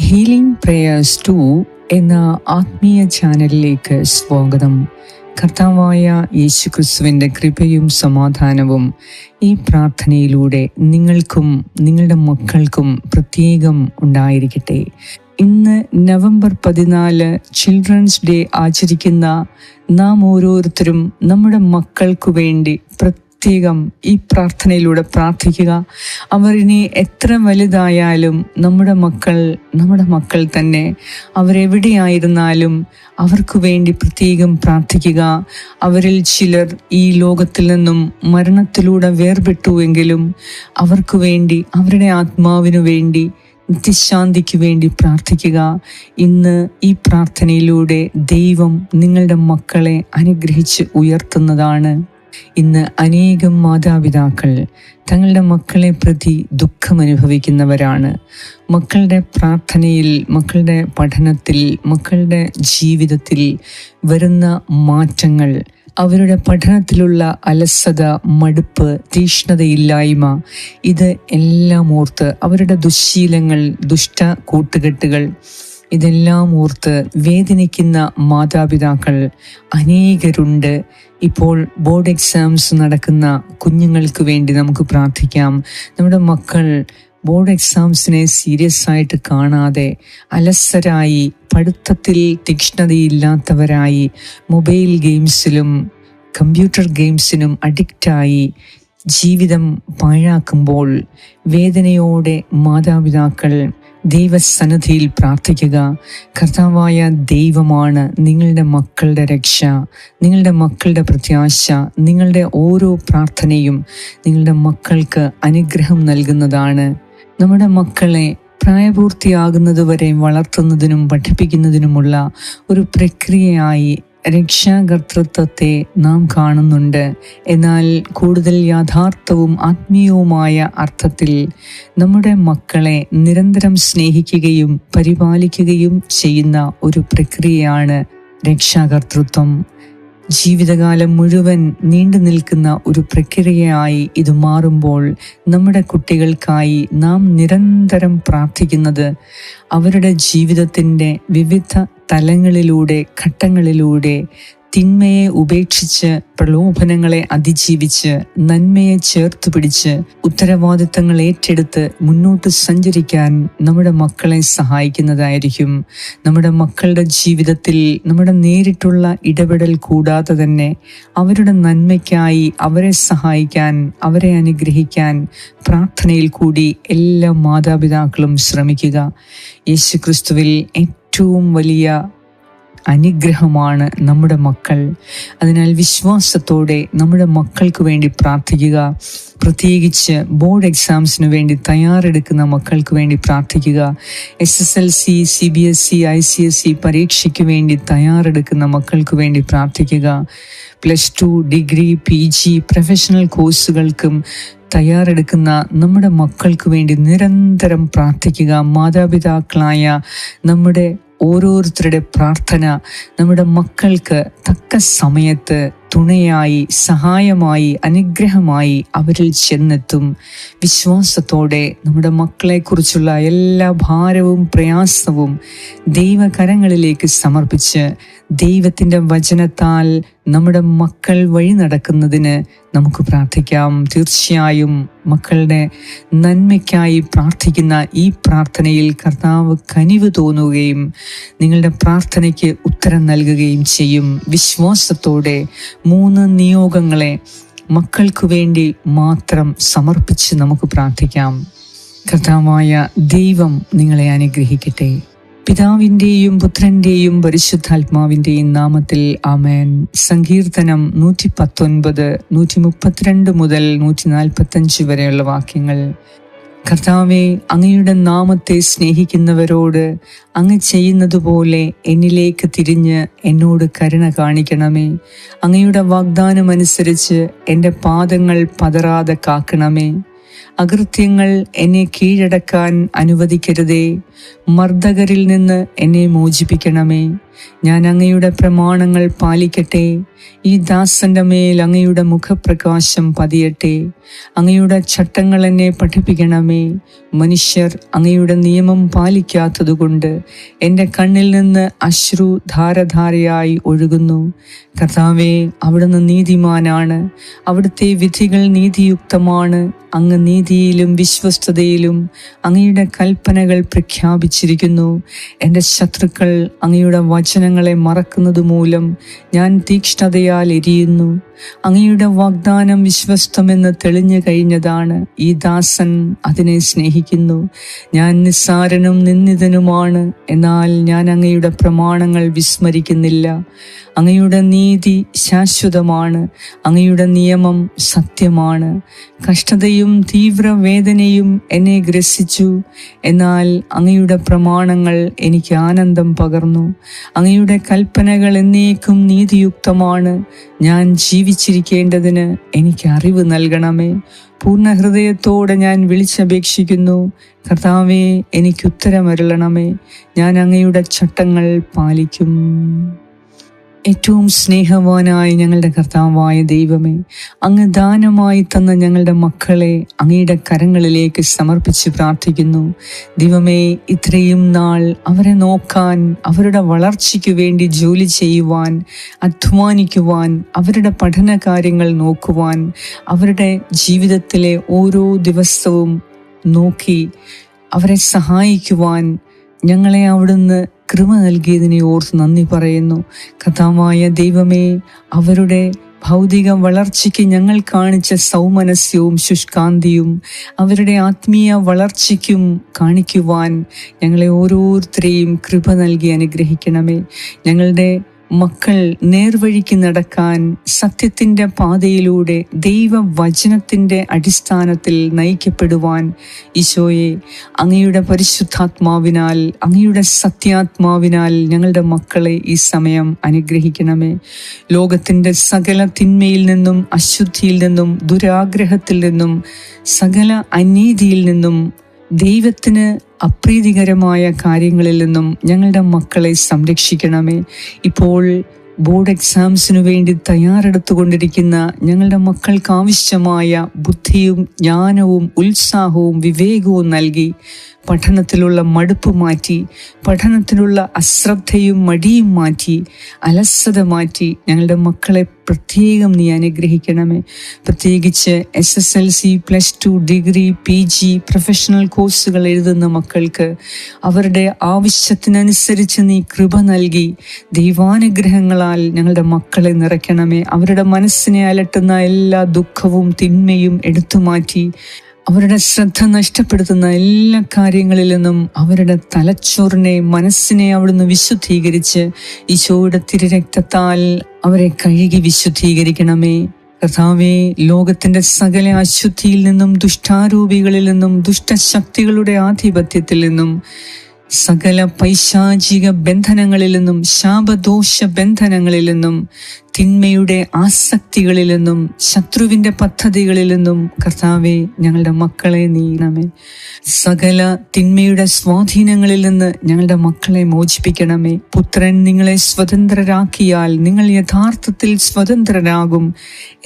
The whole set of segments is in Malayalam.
ഹീലിംഗ് പ്രേയേഴ്സ് 2 എന്ന ആത്മീയ ചാനലിലേക്ക് സ്വാഗതം. കർത്താവായ യേശുക്രിസ്തുവിൻ്റെ കൃപയും സമാധാനവും ഈ പ്രാർത്ഥനയിലൂടെ നിങ്ങൾക്കും നിങ്ങളുടെ മക്കൾക്കും പ്രത്യേകം ഉണ്ടായിരിക്കട്ടെ. ഇന്ന് നവംബർ 14 ചിൽഡ്രൻസ് ഡേ ആചരിക്കുന്ന നാം ഓരോരുത്തരും നമ്മുടെ മക്കൾക്കു വേണ്ടി പ്രത്യേകം ഈ പ്രാർത്ഥനയിലൂടെ പ്രാർത്ഥിക്കുക. അവർ ഇനി എത്ര വലുതായാലും നമ്മുടെ മക്കൾ തന്നെ, അവരെവിടെയായിരുന്നാലും അവർക്ക് വേണ്ടി പ്രത്യേകം പ്രാർത്ഥിക്കുക. അവരിൽ ചിലർ ഈ ലോകത്തിൽ നിന്നും മരണത്തിലൂടെ വേർപെട്ടുവെങ്കിലും അവർക്ക് വേണ്ടി, അവരുടെ ആത്മാവിനു വേണ്ടി, നിത്യശാന്തിക്ക് വേണ്ടി പ്രാർത്ഥിക്കുക. ഇന്ന് ഈ പ്രാർത്ഥനയിലൂടെ ദൈവം നിങ്ങളുടെ മക്കളെ അനുഗ്രഹിച്ച് ഉയർത്തുന്നതാണ്. ഇന്ന് അനേകം മാതാപിതാക്കൾ തങ്ങളുടെ മക്കളെ പ്രതി ദുഃഖമനുഭവിക്കുന്നവരാണ്. മക്കളുടെ പ്രാർത്ഥനയിൽ, മക്കളുടെ പഠനത്തിൽ, മക്കളുടെ ജീവിതത്തിൽ വരുന്ന മാറ്റങ്ങൾ, അവരുടെ പഠനത്തിലുള്ള അലസത, മടുപ്പ്, തീഷ്ണതയില്ലായ്മ, ഇത് എല്ലാം ഓർത്ത് അവരുടെ ദുശ്ശീലങ്ങൾ, ദുഷ്ട കൂട്ടുകെട്ടുകൾ, ഇതെല്ലാം ഓർത്ത് വേദനിക്കുന്ന മാതാപിതാക്കൾ അനേകരുണ്ട്. ഇപ്പോൾ ബോർഡ് എക്സാംസ് നടക്കുന്ന കുഞ്ഞുങ്ങൾക്ക് വേണ്ടി നമുക്ക് പ്രാർത്ഥിക്കാം. നമ്മുടെ മക്കൾ ബോർഡ് എക്സാംസിനെ സീരിയസ് ആയിട്ട് കാണാതെ അലസരായി, പഠിത്തത്തിൽ തീക്ഷ്ണതയില്ലാത്തവരായി, മൊബൈൽ ഗെയിംസിലും കമ്പ്യൂട്ടർ ഗെയിംസിനും അഡിക്റ്റായി ജീവിതം പാഴാക്കുമ്പോൾ വേദനയോടെ മാതാപിതാക്കൾ ദൈവസന്നിധിയിൽ പ്രാർത്ഥിക്കുക. കർത്താവായ ദൈവമാണ് നിങ്ങളുടെ മക്കളുടെ രക്ഷ, നിങ്ങളുടെ മക്കളുടെ പ്രത്യാശ. നിങ്ങളുടെ ഓരോ പ്രാർത്ഥനയും നിങ്ങളുടെ മക്കൾക്ക് അനുഗ്രഹം നൽകുന്നതാണ്. നമ്മുടെ മക്കളെ പ്രായപൂർത്തിയാകുന്നതുവരെ വളർത്തുന്നതിനും പഠിപ്പിക്കുന്നതിനുമുള്ള ഒരു പ്രക്രിയയായി രക്ഷാകർതൃത്വത്തെ നാം കാണുന്നുണ്ട്. എന്നാൽ കൂടുതൽ യാഥാർത്ഥവും ആത്മീയവുമായ അർത്ഥത്തിൽ നമ്മുടെ മക്കളെ നിരന്തരം സ്നേഹിക്കുകയും പരിപാലിക്കുകയും ചെയ്യുന്ന ഒരു പ്രക്രിയയാണ് രക്ഷാകർതൃത്വം. ജീവിതകാലം മുഴുവൻ നീണ്ടു നിൽക്കുന്ന ഒരു പ്രക്രിയയായി ഇത് മാറുമ്പോൾ നമ്മുടെ കുട്ടികൾക്കായി നാം നിരന്തരം പ്രാർത്ഥിക്കുന്നത് അവരുടെ ജീവിതത്തിൻ്റെ വിവിധ തലങ്ങളിലൂടെ, ഘട്ടങ്ങളിലൂടെ തിന്മയെ ഉപേക്ഷിച്ച്, പ്രലോഭനങ്ങളെ അതിജീവിച്ച്, നന്മയെ ചേർത്ത് പിടിച്ച്, ഉത്തരവാദിത്തങ്ങൾ ഏറ്റെടുത്ത് മുന്നോട്ട് സഞ്ചരിക്കാൻ നമ്മുടെ മക്കളെ സഹായിക്കുന്നതായിരിക്കും. നമ്മുടെ മക്കളുടെ ജീവിതത്തിൽ നമ്മുടെ നേരിട്ടുള്ള ഇടപെടൽ കൂടാതെ തന്നെ അവരുടെ നന്മയ്ക്കായി അവരെ സഹായിക്കാൻ, അവരെ അനുഗ്രഹിക്കാൻ പ്രാർത്ഥനയിൽ കൂടി എല്ലാ മാതാപിതാക്കളും ശ്രമിക്കുക. യേശുക്രിസ്തുവിൽ ഏറ്റവും വലിയ അനുഗ്രഹമാണ് നമ്മുടെ മക്കൾ. അതിനാൽ വിശ്വാസത്തോടെ നമ്മുടെ മക്കൾക്ക് വേണ്ടി പ്രാർത്ഥിക്കുക. പ്രത്യേകിച്ച് ബോർഡ് എക്സാംസിന് വേണ്ടി തയ്യാറെടുക്കുന്ന മക്കൾക്ക് വേണ്ടി പ്രാർത്ഥിക്കുക. SSLC, CBSE, ICSE പരീക്ഷയ്ക്ക് വേണ്ടി തയ്യാറെടുക്കുന്ന മക്കൾക്ക് വേണ്ടി പ്രാർത്ഥിക്കുക. +2, ഡിഗ്രി, PG, പ്രൊഫഷണൽ കോഴ്സുകൾക്കും തയ്യാറെടുക്കുന്ന നമ്മുടെ മക്കൾക്ക് വേണ്ടി നിരന്തരം പ്രാർത്ഥിക്കുക. മാതാപിതാക്കളായ നമ്മുടെ ഓരോരുത്തരുടെ പ്രാർത്ഥന നമ്മുടെ മക്കൾക്ക് തക്ക സമയത്ത് തുണയായി, സഹായമായി, അനുഗ്രഹമായി അവരിൽ ചെന്നെത്തും. വിശ്വാസത്തോടെ നമ്മുടെ മക്കളെക്കുറിച്ചുള്ള എല്ലാ ഭാരവും പ്രയാസവും ദൈവകരങ്ങളിലേക്ക് സമർപ്പിച്ച് ദൈവത്തിൻ്റെ വചനത്താൽ നമ്മുടെ മക്കൾ വഴി നടക്കുന്നതിന് നമുക്ക് പ്രാർത്ഥിക്കാം. തീർച്ചയായും മക്കളുടെ നന്മയ്ക്കായി പ്രാർത്ഥിക്കുന്ന ഈ പ്രാർത്ഥനയിൽ കർത്താവ് കനിവ് തോന്നുകയും നിങ്ങളുടെ പ്രാർത്ഥനയ്ക്ക് ഉത്തരം നൽകുകയും ചെയ്യും. വിശ്വാസത്തോടെ 3 നിയോഗങ്ങളെ മക്കൾക്ക് വേണ്ടി മാത്രം സമർപ്പിച്ച് നമുക്ക് പ്രാർത്ഥിക്കാം. കർത്താവായ ദൈവം നിങ്ങളെ അനുഗ്രഹിക്കട്ടെ. പിതാവിൻ്റെയും പുത്രൻ്റെയും പരിശുദ്ധാത്മാവിൻ്റെയും നാമത്തിൽ ആമേൻ. സങ്കീർത്തനം 119, 132 മുതൽ 145 വരെയുള്ള വാക്യങ്ങൾ. കർത്താവേ, അങ്ങയുടെ നാമത്തെ സ്നേഹിക്കുന്നവരോട് അങ്ങ് ചെയ്യുന്നതുപോലെ എന്നിലേക്ക് തിരിഞ്ഞ് എന്നോട് കരുണ കാണിക്കണമേ. അങ്ങയുടെ വാഗ്ദാനമനുസരിച്ച് എൻ്റെ പാദങ്ങൾ പതറാതെ കാക്കണമേ. അകൃത്യങ്ങൾ എന്നെ കീഴടക്കാൻ അനുവദിക്കരുതേ. മർദ്ദകരിൽ നിന്ന് എന്നെ മോചിപ്പിക്കണമേ. ഞാൻ അങ്ങയുടെ പ്രമാണങ്ങൾ പാലിക്കട്ടെ. ഈ ദാസന്റെ മേൽ അങ്ങയുടെ മുഖപ്രകാശം പതിയട്ടെ. അങ്ങയുടെ ചട്ടങ്ങൾ എന്നെ പഠിപ്പിക്കണമേ. മനുഷ്യർ അങ്ങയുടെ നിയമം പാലിക്കാത്തതുകൊണ്ട് എൻ്റെ കണ്ണിൽ നിന്ന് അശ്രു ധാരധാരയായി ഒഴുകുന്നു. കർത്താവേ, അവിടുന്ന് നീതിമാനാണ്. അവിടുത്തെ വിധികൾ നീതിയുക്തമാണ്. അങ്ങ് നീതിയിലും വിശ്വസ്തതയിലും അങ്ങയുടെ കൽപ്പനകൾ പ്രഖ്യാപിച്ചിരിക്കുന്നു. എൻ്റെ ശത്രുക്കൾ അങ്ങയുടെ വചനങ്ങളെ മറക്കുന്നത് മൂലം ഞാൻ തീക്ഷ്ണതയാൽ എരിയുന്നു. അങ്ങയുടെ വാഗ്ദാനം വിശ്വസ്തമെന്ന് തെളിഞ്ഞു കഴിഞ്ഞതാണ്. ഈ ദാസൻ അതിനെ സ്നേഹിക്കുന്നു. ഞാൻ നിസ്സാരനും നിന്ദിതനുമാണ്, എന്നാൽ ഞാൻ അങ്ങയുടെ പ്രമാണങ്ങൾ വിസ്മരിക്കുന്നില്ല. അങ്ങയുടെ നീതി ശാശ്വതമാണ്. അങ്ങയുടെ നിയമം സത്യമാണ്. കഷ്ടതയും തീവ്രവേദനയും എന്നെ ഗ്രസിച്ചു, എന്നാൽ അങ്ങയുടെ പ്രമാണങ്ങൾ എനിക്ക് ആനന്ദം പകർന്നു. അങ്ങയുടെ കൽപ്പനകൾ എന്നേക്കും നീതിയുക്തമാണ്. ഞാൻ ജീവിച്ചിരിക്കേണ്ടതിന് എനിക്ക് അറിവ് നൽകണമേ. പൂർണ്ണ ഹൃദയത്തോടെ ഞാൻ വിളിച്ചപേക്ഷിക്കുന്നു. കർത്താവേ, എനിക്ക് ഉത്തരമരുളണമേ. ഞാൻ അങ്ങയുടെ ചട്ടങ്ങൾ പാലിക്കും. ഏറ്റവും സ്നേഹവാനായ ഞങ്ങളുടെ കർത്താവായ ദൈവമേ, അങ്ങ് ദാനമായി തന്ന ഞങ്ങളുടെ മക്കളെ അങ്ങയുടെ കരങ്ങളിലേക്ക് സമർപ്പിച്ച് പ്രാർത്ഥിക്കുന്നു. ദൈവമേ, ഇത്രയും നാൾ അവരെ നോക്കാൻ, അവരുടെ വളർച്ചയ്ക്ക് വേണ്ടി ജോലി ചെയ്യുവാൻ, അധ്വാനിക്കുവാൻ, അവരുടെ പഠന കാര്യങ്ങൾ നോക്കുവാൻ, അവരുടെ ജീവിതത്തിലെ ഓരോ ദിവസവും നോക്കി അവരെ സഹായിക്കുവാൻ ഞങ്ങളെ അവിടുന്ന് കൃപ നൽകിയതിനെ ഓർത്ത് നന്ദി പറയുന്നു. കർത്താവായ ദൈവമേ, അവരുടെ ഭൗതിക വളർച്ചയ്ക്ക് ഞങ്ങൾ കാണിച്ച സൗമനസ്യവും ശുഷ്കാന്തിയും അവരുടെ ആത്മീയ വളർച്ചയ്ക്കും കാണിക്കുവാൻ ഞങ്ങളെ ഓരോരുത്തരെയും കൃപ നൽകി അനുഗ്രഹിക്കണമേ. ഞങ്ങളുടെ മക്കൾ നേർവഴിക്ക് നടക്കാൻ സത്യത്തിൻ്റെ പാതയിലൂടെ ദൈവവചനത്തിൻ്റെ അടിസ്ഥാനത്തിൽ നയിക്കപ്പെടുവാൻ ഈശോയെ, അങ്ങയുടെ പരിശുദ്ധാത്മാവിനാൽ, അങ്ങയുടെ സത്യാത്മാവിനാൽ ഞങ്ങളുടെ മക്കളെ ഈ സമയം അനുഗ്രഹിക്കണമേ. ലോകത്തിൻ്റെ സകല തിന്മയിൽ നിന്നും, അശുദ്ധിയിൽ നിന്നും, ദുരാഗ്രഹത്തിൽ നിന്നും, സകല അനീതിയിൽ നിന്നും, ദൈവത്തിന് അപ്രീതികരമായ കാര്യങ്ങളിൽ നിന്നും ഞങ്ങളുടെ മക്കളെ സംരക്ഷിക്കണമേ. ഇപ്പോൾ ബോർഡ് എക്സാംസിനു വേണ്ടി തയ്യാറെടുത്തുകൊണ്ടിരിക്കുന്ന ഞങ്ങളുടെ മക്കൾക്ക് ആവശ്യമായ ബുദ്ധിയും ജ്ഞാനവും ഉത്സാഹവും വിവേകവും നൽകി പഠനത്തിലുള്ള മടുപ്പ് മാറ്റി, പഠനത്തിലുള്ള അശ്രദ്ധയും മടിയും മാറ്റി, അലസത മാറ്റി ഞങ്ങളുടെ മക്കളെ പ്രത്യേകം നീ അനുഗ്രഹിക്കണമേ. പ്രത്യേകിച്ച് SSLC, +2, ഡിഗ്രി, PG, പ്രൊഫഷണൽ കോഴ്സുകൾ എഴുതുന്ന മക്കൾക്ക് അവരുടെ ആവശ്യത്തിനനുസരിച്ച് നീ കൃപ നൽകി ദൈവാനുഗ്രഹങ്ങളാൽ ഞങ്ങളുടെ മക്കളെ നിറയ്ക്കണമേ. അവരുടെ മനസ്സിനെ അലട്ടുന്ന എല്ലാ ദുഃഖവും തിന്മയും എടുത്തുമാറ്റി അവരുടെ ശ്രദ്ധ നഷ്ടപ്പെടുത്തുന്ന എല്ലാ കാര്യങ്ങളിൽ നിന്നും അവരുടെ തലച്ചോറിനെ, മനസ്സിനെ അവിടുന്ന് വിശുദ്ധീകരിച്ച് ഈശോയുടെ തിരുരക്തത്താൽ അവരെ കഴുകി വിശുദ്ധീകരിക്കണമേ. കർത്താവേ, ലോകത്തിന്റെ സകല അശുദ്ധിയിൽ നിന്നും, ദുഷ്ടാരൂപികളിൽ നിന്നും, ദുഷ്ടശക്തികളുടെ ആധിപത്യത്തിൽ നിന്നും, സകല പൈശാചിക ബന്ധനങ്ങളിൽ നിന്നും, ശാപദോഷ ബന്ധനങ്ങളിൽ നിന്നും, തിന്മയുടെ ആസക്തികളിൽ നിന്നും, ശത്രുവിൻ്റെ പദ്ധതികളിൽ നിന്നും കർത്താവേ ഞങ്ങളുടെ മക്കളെ നീണമേ. സകല തിന്മയുടെ സ്വാധീനങ്ങളിൽ നിന്ന് ഞങ്ങളുടെ മക്കളെ മോചിപ്പിക്കണമേ. പുത്രൻ നിങ്ങളെ സ്വതന്ത്രരാക്കിയാൽ നിങ്ങൾ യഥാർത്ഥത്തിൽ സ്വതന്ത്രരാകും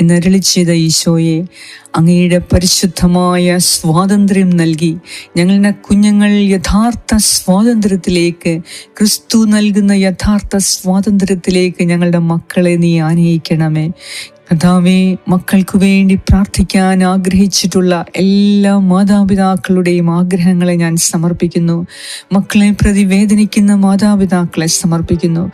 എന്നരുളി ചെയ്ത ഈശോയെ, അങ്ങയുടെ പരിശുദ്ധമായ സ്വാതന്ത്ര്യം നൽകി ഞങ്ങളുടെ കുഞ്ഞുങ്ങൾ യഥാർത്ഥ സ്വാതന്ത്ര്യത്തിലേക്ക്, ക്രിസ്തു നൽകുന്ന യഥാർത്ഥ സ്വാതന്ത്ര്യത്തിലേക്ക് ഞങ്ങളുടെ മക്കളെ നീ ആനയിക്കണമേ. കർത്താവേ, മക്കൾക്ക് വേണ്ടി പ്രാർത്ഥിക്കാൻ ആഗ്രഹിച്ചിട്ടുള്ള എല്ലാ മാതാപിതാക്കളുടെയും ആഗ്രഹങ്ങളെ ഞാൻ സമർപ്പിക്കുന്നു. മക്കളെ പ്രതി വേദനിക്കുന്ന മാതാപിതാക്കളെ സമർപ്പിക്കുന്നു.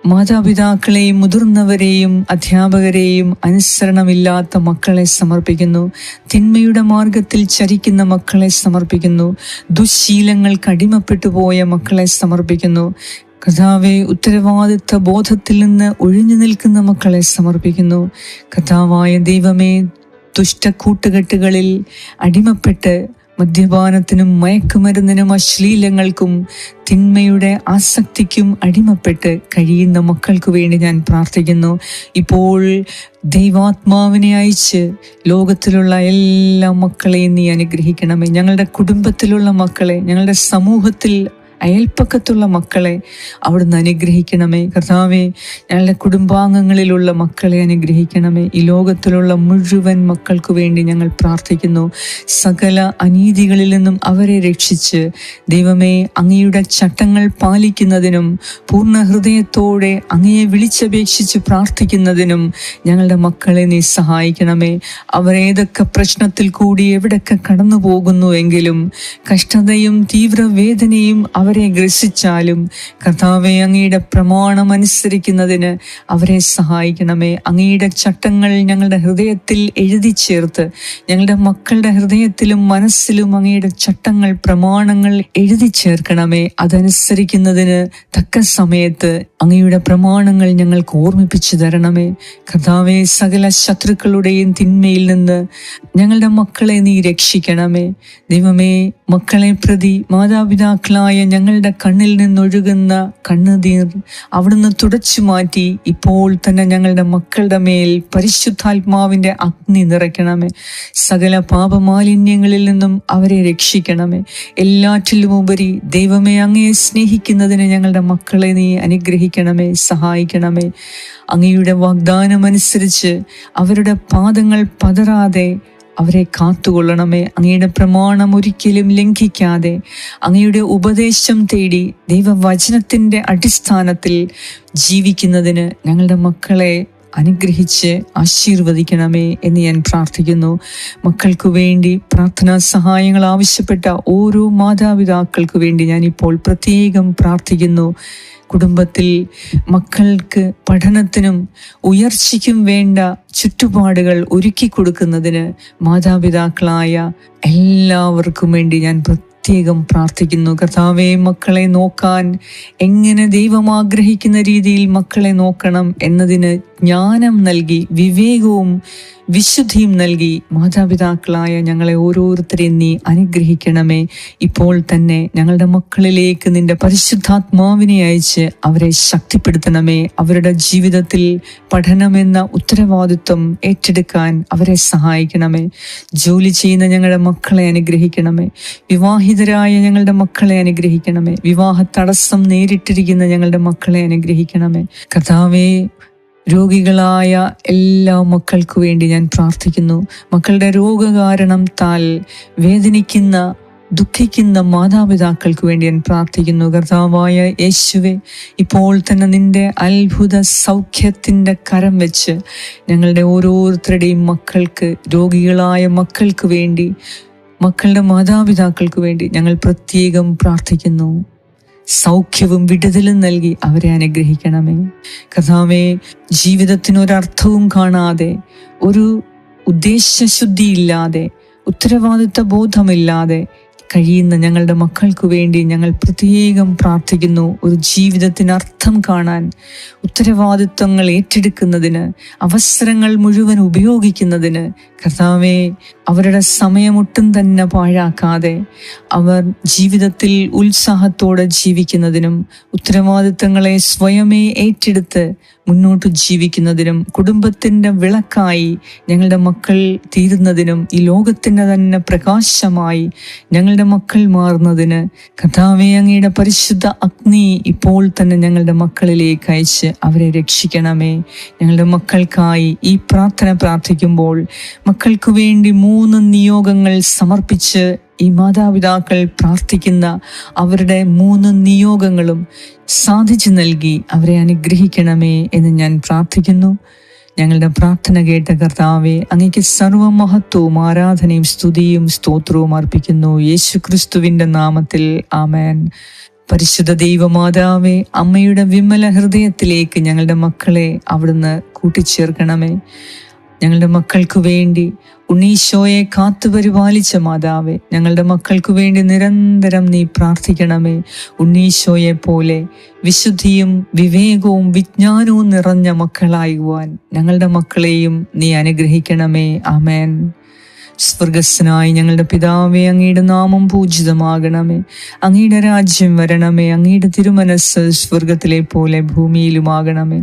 മാതാപിതാക്കളെയും മുതിർന്നവരെയും അധ്യാപകരെയും അനുസരണമില്ലാത്ത മക്കളെ സമർപ്പിക്കുന്നു. തിന്മയുടെ മാർഗത്തിൽ ചരിക്കുന്ന മക്കളെ സമർപ്പിക്കുന്നു. ദുശ്ശീലങ്ങൾക്ക് അടിമപ്പെട്ടു പോയ മക്കളെ സമർപ്പിക്കുന്നു. കർത്താവെ, ഉത്തരവാദിത്വ ബോധത്തിൽ നിന്ന് ഒഴിഞ്ഞു നിൽക്കുന്ന മക്കളെ സമർപ്പിക്കുന്നു. കർത്താവായ ദൈവമേ, ദുഷ്ടക്കൂട്ടുകെട്ടുകളിൽ അടിമപ്പെട്ട് മദ്യപാനത്തിനും മയക്കുമരുന്നിനും അശ്ലീലങ്ങൾക്കും തിന്മയുടെ ആസക്തിക്കും അടിമപ്പെട്ട് കഴിയുന്ന മക്കൾക്ക് വേണ്ടി ഞാൻ പ്രാർത്ഥിക്കുന്നു. ഇപ്പോൾ ദൈവാത്മാവിനെ അയച്ച് ലോകത്തിലുള്ള എല്ലാ മക്കളെയും നീ അനുഗ്രഹിക്കണമേ. ഞങ്ങളുടെ കുടുംബത്തിലുള്ള മക്കളെ, ഞങ്ങളുടെ സമൂഹത്തിൽ അയൽപ്പക്കത്തുള്ള മക്കളെ അവിടുന്ന് അനുഗ്രഹിക്കണമേ. കർത്താവെ, ഞങ്ങളുടെ കുടുംബാംഗങ്ങളിലുള്ള മക്കളെ അനുഗ്രഹിക്കണമേ. ഈ ലോകത്തിലുള്ള മുഴുവൻ മക്കൾക്കു വേണ്ടി ഞങ്ങൾ പ്രാർത്ഥിക്കുന്നു. സകല അനീതികളിൽ നിന്നും അവരെ രക്ഷിച്ച് ദൈവമേ, അങ്ങയുടെ ചട്ടങ്ങൾ പാലിക്കുന്നതിനും പൂർണ്ണ ഹൃദയത്തോടെ അങ്ങയെ വിളിച്ചപേക്ഷിച്ച് പ്രാർത്ഥിക്കുന്നതിനും ഞങ്ങളുടെ മക്കളെ നീ സഹായിക്കണമേ. അവർ ഏതൊക്കെ പ്രശ്നത്തിൽ കൂടി എവിടൊക്കെ കടന്നു പോകുന്നുവെങ്കിലും കഷ്ടതയും തീവ്രവേദനയും അവരെ ഗ്രസിച്ചാലും കർത്താവെ, അങ്ങയുടെ പ്രമാണം അനുസരിക്കുന്നതിന് അവരെ സഹായിക്കണമേ. അങ്ങയുടെ ചട്ടങ്ങൾ ഞങ്ങളുടെ ഹൃദയത്തിൽ എഴുതി ചേർത്ത് ഞങ്ങളുടെ മക്കളുടെ ഹൃദയത്തിലും മനസ്സിലും അങ്ങയുടെ ചട്ടങ്ങൾ, പ്രമാണങ്ങൾ എഴുതി ചേർക്കണമേ. അതനുസരിക്കുന്നതിന് തക്ക സമയത്ത് അങ്ങയുടെ പ്രമാണങ്ങൾ ഞങ്ങൾക്ക് ഓർമ്മിപ്പിച്ചു തരണമേ. കർത്താവെ, സകല ശത്രുക്കളുടെയും തിന്മയിൽ നിന്ന് ഞങ്ങളുടെ മക്കളെ നീ രക്ഷിക്കണമേ. ദൈവമേ, മക്കളെ പ്രതി മാതാപിതാക്കളായ ഞങ്ങളുടെ കണ്ണിൽ നിന്നൊഴുകുന്ന കണ്ണുനീർ അവിടുന്ന് തുടച്ചു മാറ്റി ഇപ്പോൾ തന്നെ ഞങ്ങളുടെ മക്കളുടെ മേൽ പരിശുദ്ധാത്മാവിൻ്റെ അഗ്നി നിറയ്ക്കണമേ. സകല പാപമാലിന്യങ്ങളിൽ നിന്നും അവരെ രക്ഷിക്കണമേ. എല്ലാറ്റിലുമുപരി ദൈവമേ, അങ്ങയെ സ്നേഹിക്കുന്നതിന് ഞങ്ങളുടെ മക്കളെ നീ അനുഗ്രഹിക്കണമേ, സഹായിക്കണമേ. അങ്ങയുടെ വാഗ്ദാനമനുസരിച്ച് അവരുടെ പാദങ്ങൾ പതറാതെ അവരെ കാത്തുകൊള്ളണമേ. അങ്ങയുടെ പ്രമാണം ഒരിക്കലും ലംഘിക്കാതെ അങ്ങയുടെ ഉപദേശം തേടി ദൈവവചനത്തിൻ്റെ അടിസ്ഥാനത്തിൽ ജീവിക്കുന്നതിന് ഞങ്ങളുടെ മക്കളെ അനുഗ്രഹിച്ച് ആശീർവദിക്കണമേ എന്ന് ഞാൻ പ്രാർത്ഥിക്കുന്നു. മക്കൾക്കു വേണ്ടി പ്രാർത്ഥനാ സഹായങ്ങൾ ആവശ്യപ്പെട്ട ഓരോ മാതാപിതാക്കൾക്കു വേണ്ടി ഞാനിപ്പോൾ പ്രത്യേകം പ്രാർത്ഥിക്കുന്നു. കുടുംബത്തിൽ മക്കൾക്ക് പഠനത്തിനും ഉയർച്ചയ്ക്കും വേണ്ട ചുറ്റുപാടുകൾ ഒരുക്കി കൊടുക്കുന്നതിന് മാതാപിതാക്കളായ എല്ലാവർക്കും വേണ്ടി ഞാൻ പ്രത്യേകം പ്രാർത്ഥിക്കുന്നു. കർത്താവേ, മക്കളെ നോക്കാൻ എങ്ങനെ ദൈവം ആഗ്രഹിക്കുന്ന രീതിയിൽ മക്കളെ നോക്കണം എന്നതിന് ജ്ഞാനം നൽകി, വിവേകവും വിശുദ്ധിയും നൽകി മാതാപിതാക്കളായ ഞങ്ങളെ ഓരോരുത്തരെയും നീ അനുഗ്രഹിക്കണമേ. ഇപ്പോൾ തന്നെ ഞങ്ങളുടെ മക്കളിലേക്ക് നിന്റെ പരിശുദ്ധാത്മാവിനെ അയച്ച് അവരെ ശക്തിപ്പെടുത്തണമേ. അവരുടെ ജീവിതത്തിൽ പഠനമെന്ന ഉത്തരവാദിത്വം ഏറ്റെടുക്കാൻ അവരെ സഹായിക്കണമേ. ജോലി ചെയ്യുന്ന ഞങ്ങളുടെ മക്കളെ അനുഗ്രഹിക്കണമേ. വിവാഹിതരായ ഞങ്ങളുടെ മക്കളെ അനുഗ്രഹിക്കണമേ. വിവാഹ തടസ്സം നേരിട്ടിരിക്കുന്ന ഞങ്ങളുടെ മക്കളെ അനുഗ്രഹിക്കണമേ. കർത്താവേ, രോഗികളായ എല്ലാ മക്കൾക്കു വേണ്ടി ഞാൻ പ്രാർത്ഥിക്കുന്നു. മക്കളുടെ രോഗകാരണത്താൽ വേദനിക്കുന്ന, ദുഃഖിക്കുന്ന മാതാപിതാക്കൾക്ക് വേണ്ടി ഞാൻ പ്രാർത്ഥിക്കുന്നു. കർത്താവായ യേശുവേ, ഇപ്പോൾ തന്നെ നിന്റെ അത്ഭുത സൗഖ്യത്തിൻ്റെ കരം വെച്ച് ഞങ്ങളുടെ ഓരോരുത്തരുടെയും മക്കൾക്ക്, രോഗികളായ മക്കൾക്ക് വേണ്ടി, മക്കളുടെ മാതാപിതാക്കൾക്ക് വേണ്ടി ഞങ്ങൾ പ്രത്യേകം പ്രാർത്ഥിക്കുന്നു. സൗഖ്യവും വിടുതലും നൽകി അവരെ അനുഗ്രഹിക്കണമേ. കർത്താവേ, ജീവിതത്തിനൊരർത്ഥവും കാണാതെ, ഒരു ഉദ്ദേശശുദ്ധിയില്ലാതെ, ഉത്തരവാദിത്ത ബോധമില്ലാതെ കഴിയുന്ന ഞങ്ങളുടെ മക്കൾക്ക് വേണ്ടി ഞങ്ങൾ പ്രത്യേകം പ്രാർത്ഥിക്കുന്നു. ഒരു ജീവിതത്തിന് അർത്ഥം കാണാൻ, ഉത്തരവാദിത്വങ്ങൾ ഏറ്റെടുക്കുന്നതിന്, അവസരങ്ങൾ മുഴുവൻ ഉപയോഗിക്കുന്നതിന് കർത്താവേ, അവരുടെ സമയമൊട്ടും തന്നെ പാഴാക്കാതെ അവർ ജീവിതത്തിൽ ഉത്സാഹത്തോടെ ജീവിക്കുന്നതിനും ഉത്തരവാദിത്തങ്ങളെ സ്വയമേ ഏറ്റെടുത്ത് മുന്നോട്ട് ജീവിക്കുന്നതിനും കുടുംബത്തിൻ്റെ വിളക്കായി ഞങ്ങളുടെ മക്കൾ തീരുന്നതിനും ഈ ലോകത്തിൻ്റെ തന്നെ പ്രകാശമായി ഞങ്ങളുടെ മക്കൾ മാറുന്നതിന് കർത്താവേ, അങ്ങയുടെ പരിശുദ്ധ അഗ്നി ഇപ്പോൾ തന്നെ ഞങ്ങളുടെ മക്കളിലേക്ക് അയച്ച് അവരെ രക്ഷിക്കണമേ. ഞങ്ങളുടെ മക്കൾക്കായി ഈ പ്രാർത്ഥന പ്രാർത്ഥിക്കുമ്പോൾ മക്കൾക്കു വേണ്ടി 3 നിയോഗങ്ങൾ സമർപ്പിച്ച് ഈ മാതാപിതാക്കൾ പ്രാർത്ഥിക്കുന്ന അവരുടെ 3 നിയോഗങ്ങളും സാധിച്ചു നൽകി അവരെ അനുഗ്രഹിക്കണമേ എന്ന് ഞാൻ പ്രാർത്ഥിക്കുന്നു. ഞങ്ങളുടെ പ്രാർത്ഥന കേട്ട കർത്താവേ, അങ്ങേക്ക് സർവമഹത്വവും ആരാധനയും സ്തുതിയും സ്തോത്രവും അർപ്പിക്കുന്നു. യേശുക്രിസ്തുവിൻ്റെ നാമത്തിൽ ആമേൻ. പരിശുദ്ധ ദൈവമാതാവേ, അമ്മയുടെ വിമല ഹൃദയത്തിലേക്ക് ഞങ്ങളുടെ മക്കളെ അവിടുന്ന് കൂട്ടിച്ചേർക്കണമേ. ഞങ്ങളുടെ മക്കൾക്ക് വേണ്ടി ഉണ്ണീശോയെ കാത്തുപരിപാലിച്ച മാതാവേ, ഞങ്ങളുടെ മക്കൾക്ക് വേണ്ടി നിരന്തരം നീ പ്രാർത്ഥിക്കണമേ. ഉണ്ണീശോയെ പോലെ വിശുദ്ധിയും വിവേകവും വിജ്ഞാനവും നിറഞ്ഞ മക്കളായുവാൻ ഞങ്ങളുടെ മക്കളെയും നീ അനുഗ്രഹിക്കണമേ. ആമേൻ. സ്വർഗസ്സനായി ഞങ്ങളുടെ പിതാവേ, അങ്ങയുടെ നാമം പൂജിതമാകണമേ. അങ്ങയുടെ രാജ്യം വരണമേ. അങ്ങയുടെ തിരുമനസ് സ്വർഗത്തിലെ പോലെ ഭൂമിയിലുമാകണമേ.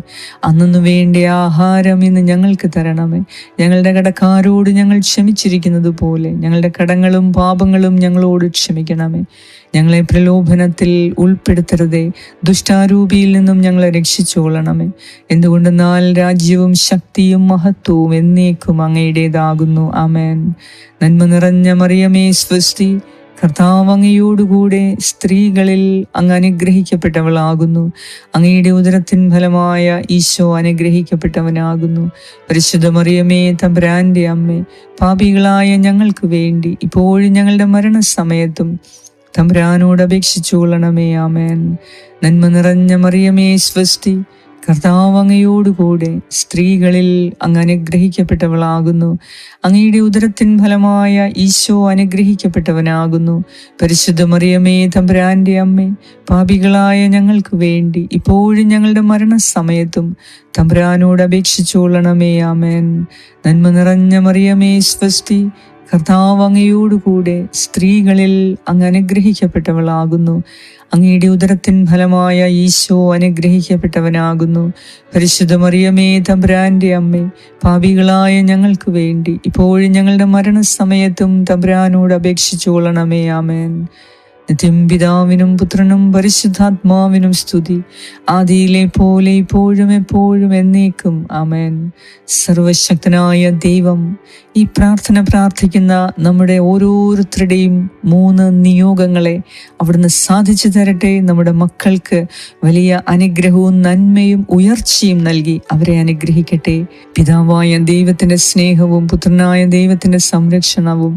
അന്നു വേണ്ട ആഹാരം ഇന്ന് ഞങ്ങൾക്ക് തരണമേ. ഞങ്ങളുടെ കടക്കാരോട് ഞങ്ങൾ ക്ഷമിച്ചിരിക്കുന്നത് പോലെ ഞങ്ങളുടെ കടങ്ങളും പാപങ്ങളും ഞങ്ങളോട് ക്ഷമിക്കണമേ. ഞങ്ങളെ പ്രലോഭനത്തിൽ ഉൾപ്പെടുത്തരുതേ. ദുഷ്ടാരൂപിയിൽ നിന്നും ഞങ്ങളെ രക്ഷിച്ചുകൊള്ളണമേ. എന്തുകൊണ്ടെന്നാൽ രാജ്യവും ശക്തിയും മഹത്വവും എന്നേക്കും അങ്ങയുടേതാകുന്നു. ആമേൻ. നന്മ നിറഞ്ഞ മറിയമേ സ്വസ്തി, കർത്താവ് അങ്ങയോടുകൂടെ സ്ത്രീകളിൽ അങ്ങ് അനുഗ്രഹിക്കപ്പെട്ടവളാകുന്നു. അങ്ങയുടെ ഉദരത്തിൻ ഫലമായ ഈശോ അനുഗ്രഹിക്കപ്പെട്ടവനാകുന്നു. പരിശുദ്ധ മറിയമേ തമ്പുരാന്റെ അമ്മേ, പാപികളായ ഞങ്ങൾക്ക് വേണ്ടി ഇപ്പോഴും ഞങ്ങളുടെ മരണസമയത്തും തമ്പുരാനോട് അപേക്ഷിച്ചു കൊള്ളണമേ. ആമേൻ. നന്മ നിറഞ്ഞ മറിയമേ സ്വസ്തി, കർത്താവ് അങ്ങയോടുകൂടെ സ്ത്രീകളിൽ അങ്ങ് അനുഗ്രഹിക്കപ്പെട്ടവളാകുന്നു. അങ്ങയുടെ ഉദരത്തിൻ ഫലമായ ഈശോ അനുഗ്രഹിക്കപ്പെട്ടവനാകുന്നു. പരിശുദ്ധ മറിയമേ തമ്പുരാന്റെ അമ്മേ, പാപികളായ ഞങ്ങൾക്ക് വേണ്ടി ഇപ്പോഴും ഞങ്ങളുടെ മരണസമയത്തും തമ്പുരാനോട് അപേക്ഷിച്ചു കൊള്ളണമേ. ആമേൻ. നന്മ നിറഞ്ഞ മറിയമേ സ്വസ്തി, കർത്താവ് അങ്ങയോടുകൂടെ സ്ത്രീകളിൽ അങ്ങ് അനുഗ്രഹിക്കപ്പെട്ടവളാകുന്നു. അങ്ങയുടെ ഉദരത്തിൻ ഫലമായ ഈശോ അനുഗ്രഹിക്കപ്പെട്ടവനാകുന്നു. പരിശുദ്ധ മറിയമേ തമ്പുരാന്റെ അമ്മേ, പാപികളായ ഞങ്ങൾക്ക് വേണ്ടി ഇപ്പോഴും ഞങ്ങളുടെ മരണസമയത്തും തമ്പുരാനോട് അപേക്ഷിച്ചു കൊള്ളണമേ. ആമേൻ. നിത്യം പിതാവിനും പുത്രനും പരിശുദ്ധാത്മാവിനും സ്തുതി, ആദിയിലെ പോലെ ഇപ്പോഴും എപ്പോഴും എന്നേക്കും. ആമേൻ. സർവശക്തനായ ദൈവം ഈ പ്രാർത്ഥന പ്രാർത്ഥിക്കുന്ന നമ്മുടെ ഓരോരുത്തരുടെയും 3 നിയോഗങ്ങളെ അവിടുന്ന് സാധിച്ചു തരട്ടെ. നമ്മുടെ മക്കൾക്ക് വലിയ അനുഗ്രഹവും നന്മയും ഉയർച്ചയും നൽകി അവരെ അനുഗ്രഹിക്കട്ടെ. പിതാവായ ദൈവത്തിന്റെ സ്നേഹവും പുത്രനായ ദൈവത്തിന്റെ സംരക്ഷണവും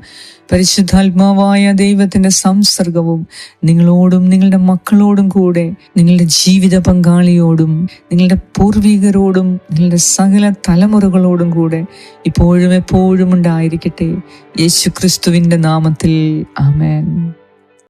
പരിശുദ്ധാത്മാവായ ദൈവത്തിന്റെ സംസർഗവും നിങ്ങളോടും നിങ്ങളുടെ മക്കളോടും കൂടെ, നിങ്ങളുടെ ജീവിത പങ്കാളിയോടും നിങ്ങളുടെ പൂർവികരോടും നിങ്ങളുടെ സകല തലമുറകളോടും കൂടെ ഇപ്പോഴും എപ്പോഴും ഉണ്ടായിരിക്കട്ടെ. യേശുക്രിസ്തുവിന്റെ നാമത്തിൽ. ആമേൻ.